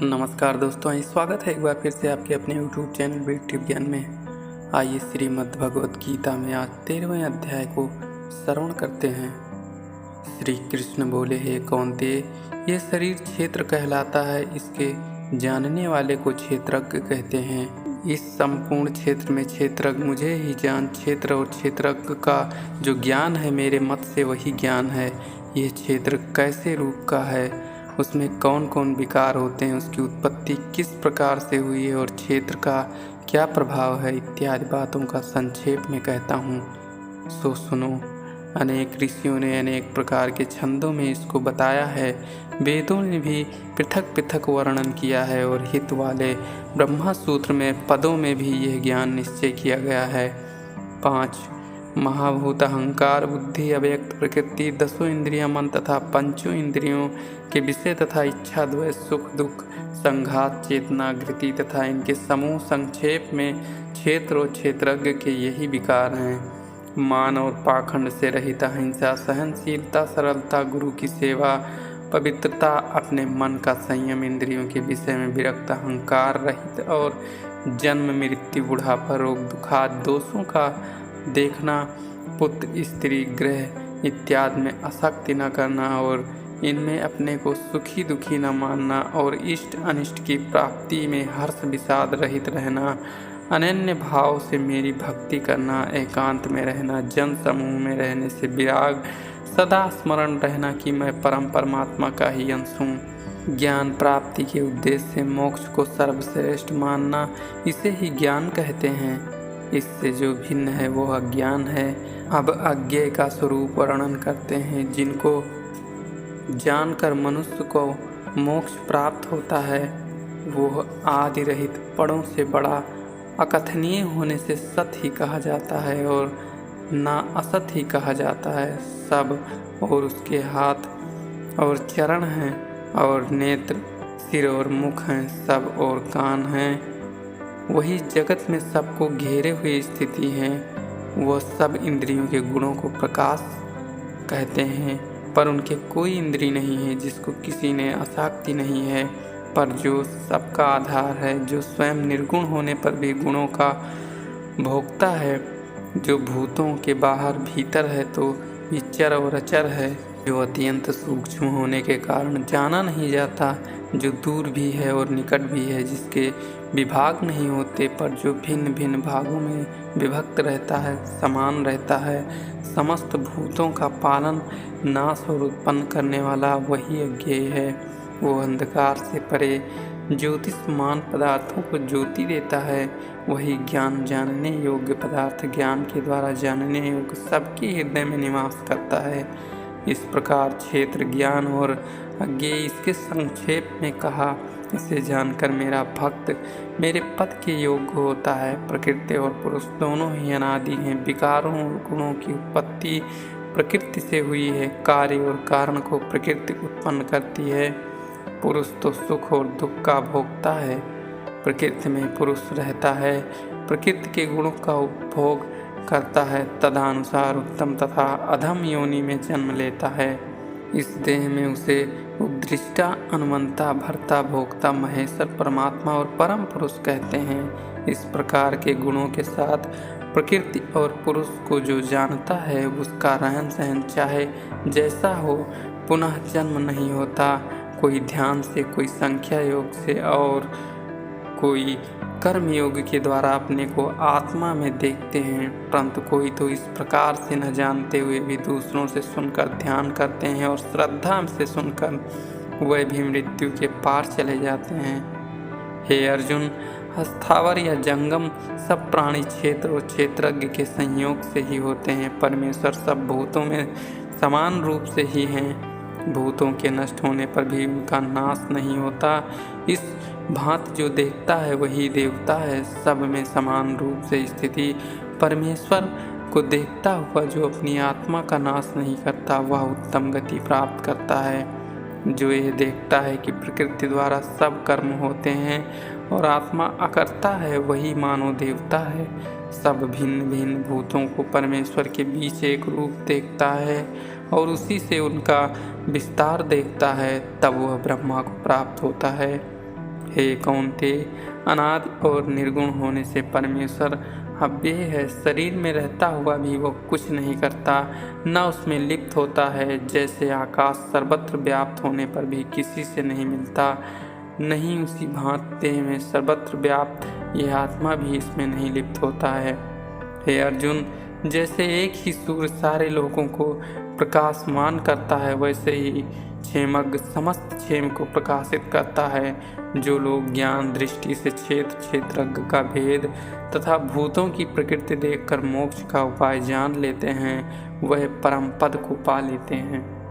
नमस्कार दोस्तों, स्वागत है एक बार फिर से आपके अपने YouTube चैनल वेद विज्ञान में। आइए श्रीमद् भगवद गीता में आज 13वें अध्याय को श्रवण करते हैं। श्री कृष्ण बोले, हे कौन्तेय, ये शरीर क्षेत्र कहलाता है, इसके जानने वाले को क्षेत्रज्ञ कहते हैं। इस संपूर्ण क्षेत्र में क्षेत्रज्ञ मुझे ही जान। क्षेत्र और क्षेत्रज्ञ का जो ज्ञान है मेरे मत से वही ज्ञान है। ये क्षेत्र कैसे रूप का है, उसमें कौन कौन विकार होते हैं, उसकी उत्पत्ति किस प्रकार से हुई है और क्षेत्र का क्या प्रभाव है, इत्यादि बातों का संक्षेप में कहता हूँ, सो सुनो। अनेक ऋषियों ने अनेक प्रकार के छंदों में इसको बताया है। वेदों ने भी पृथक पृथक वर्णन किया है और हित वाले ब्रह्मा सूत्र में पदों में भी यह ज्ञान निश्चय किया गया है। 5 महाभूत अहंकार, बुद्धि, अव्यक्त प्रकृति, 10 इंद्रियां, मन तथा 5 इंद्रियों के विषय तथा इच्छा, द्वेष, सुख दुख, संघात, चेतना, गृति तथा इनके समूह, संक्षेप में क्षेत्र और क्षेत्रज्ञ के यही विकार हैं। मान और पाखंड से रहित अहिंसा, सहनशीलता, सरलता, गुरु की सेवा, पवित्रता, अपने मन का संयम, इंद्रियों के विषय में विरक्त, अहंकार रहित और जन्म, मृत्यु, बुढ़ापा, रोग, दुखाद, दोषों का देखना, पुत्र, स्त्री, ग्रह इत्यादि में आसक्ति न करना और इनमें अपने को सुखी दुखी न मानना और इष्ट अनिष्ट की प्राप्ति में हर्ष विषाद रहित रहना, अनन्य भाव से मेरी भक्ति करना, एकांत में रहना, जन समूह में रहने से विराग, सदा स्मरण रहना कि मैं परम परमात्मा का ही अंश हूँ। ज्ञान प्राप्ति के उद्देश्य से मोक्ष को सर्वश्रेष्ठ मानना, इसे ही ज्ञान कहते हैं। इससे जो भिन्न है वो अज्ञान है। अब अज्ञेय का स्वरूप वर्णन करते हैं। जिनको जानकर मनुष्य को मोक्ष प्राप्त होता है वो आदि रहित पड़ों से बड़ा, अकथनीय होने से सत ही कहा जाता है और ना असत ही कहा जाता है। सब और उसके हाथ और चरण हैं और नेत्र, सिर और मुख हैं, सब और कान हैं। वही जगत में सबको घेरे हुए स्थिति है। वह सब इंद्रियों के गुणों को प्रकाश कहते हैं, पर उनके कोई इंद्री नहीं है, जिसको किसी ने आसक्ति नहीं है, पर जो सबका आधार है, जो स्वयं निर्गुण होने पर भी गुणों का भोक्ता है, जो भूतों के बाहर भीतर है तो विचर और अचर है, जो अत्यंत सूक्ष्म होने के कारण जाना नहीं जाता, जो दूर भी है और निकट भी है, जिसके विभाग नहीं होते, पर जो भिन्न भिन्न भागों में विभक्त रहता है, समान रहता है, समस्त भूतों का पालन, नाश और उत्पन्न करने वाला वही अज्ञेय है। वो अंधकार से परे ज्योतिषमान पदार्थों को ज्योति देता है। वही ज्ञान जानने योग्य पदार्थ ज्ञान के द्वारा जानने योग्य सबके हृदय में निवास करता है। इस प्रकार क्षेत्र, ज्ञान और अज्ञेय इसके संक्षेप में कहा। इसे जानकर मेरा भक्त मेरे पद के योग्य होता है। प्रकृति और पुरुष दोनों ही अनादि हैं। विकारों और गुणों की उत्पत्ति प्रकृति से हुई है। कार्य और कारण को प्रकृति उत्पन्न करती है। पुरुष तो सुख और दुख का भोगता है। प्रकृति में पुरुष रहता है, प्रकृति के गुणों का उपभोग करता है, तदनुसार उत्तम तथा अधम योनि में जन्म लेता है। इस देह में उसे उपदृष्टा, अनुमंता, भर्ता, भोक्ता, महेश्वर, परमात्मा और परम पुरुष कहते हैं। इस प्रकार के गुणों के साथ प्रकृति और पुरुष को जो जानता है उसका रहन सहन चाहे जैसा हो, पुनः जन्म नहीं होता। कोई ध्यान से, कोई संख्या योग से और कोई कर्म योग के द्वारा अपने को आत्मा में देखते हैं, परंतु कोई तो इस प्रकार से न जानते हुए भी दूसरों से सुनकर ध्यान करते हैं और श्रद्धा से सुनकर वह भी मृत्यु के पार चले जाते हैं। हे अर्जुन, स्थावर या जंगम सब प्राणी क्षेत्र और क्षेत्रज्ञ के संयोग से ही होते हैं। परमेश्वर सब भूतों में समान रूप से ही हैं। भूतों के नष्ट होने पर भी उनका नाश नहीं होता। इस भांति जो देखता है वही देवता है। सब में समान रूप से स्थिति परमेश्वर को देखता हुआ जो अपनी आत्मा का नाश नहीं करता, वह उत्तम गति प्राप्त करता है। जो यह देखता है कि प्रकृति द्वारा सब कर्म होते हैं और आत्मा अकर्ता है, वही मानव देवता है। सब भिन्न भिन्न भूतों को परमेश्वर के बीच एक रूप देखता है और उसी से उनका विस्तार देखता है, तब वह ब्रह्मा को प्राप्त होता है। हे कौन्तेय, अनादि और निर्गुण होने से परमेश्वर अव्यय है। शरीर में रहता हुआ भी वो कुछ नहीं करता, न उसमें लिप्त होता है। जैसे आकाश सर्वत्र व्याप्त होने पर भी किसी से नहीं मिलता, नहीं उसी भांति देह में सर्वत्र व्याप्त यह आत्मा भी इसमें नहीं लिप्त होता है। हे अर्जुन, जैसे एक ही सूर्य सारे लोगों को प्रकाशमान करता है, वैसे ही क्षेमज्ञ समस्त क्षेम को प्रकाशित करता है। जो लोग ज्ञान दृष्टि से क्षेत्रज्ञ का भेद तथा भूतों की प्रकृति देखकर मोक्ष का उपाय जान लेते हैं, वह परम पद को पा लेते हैं।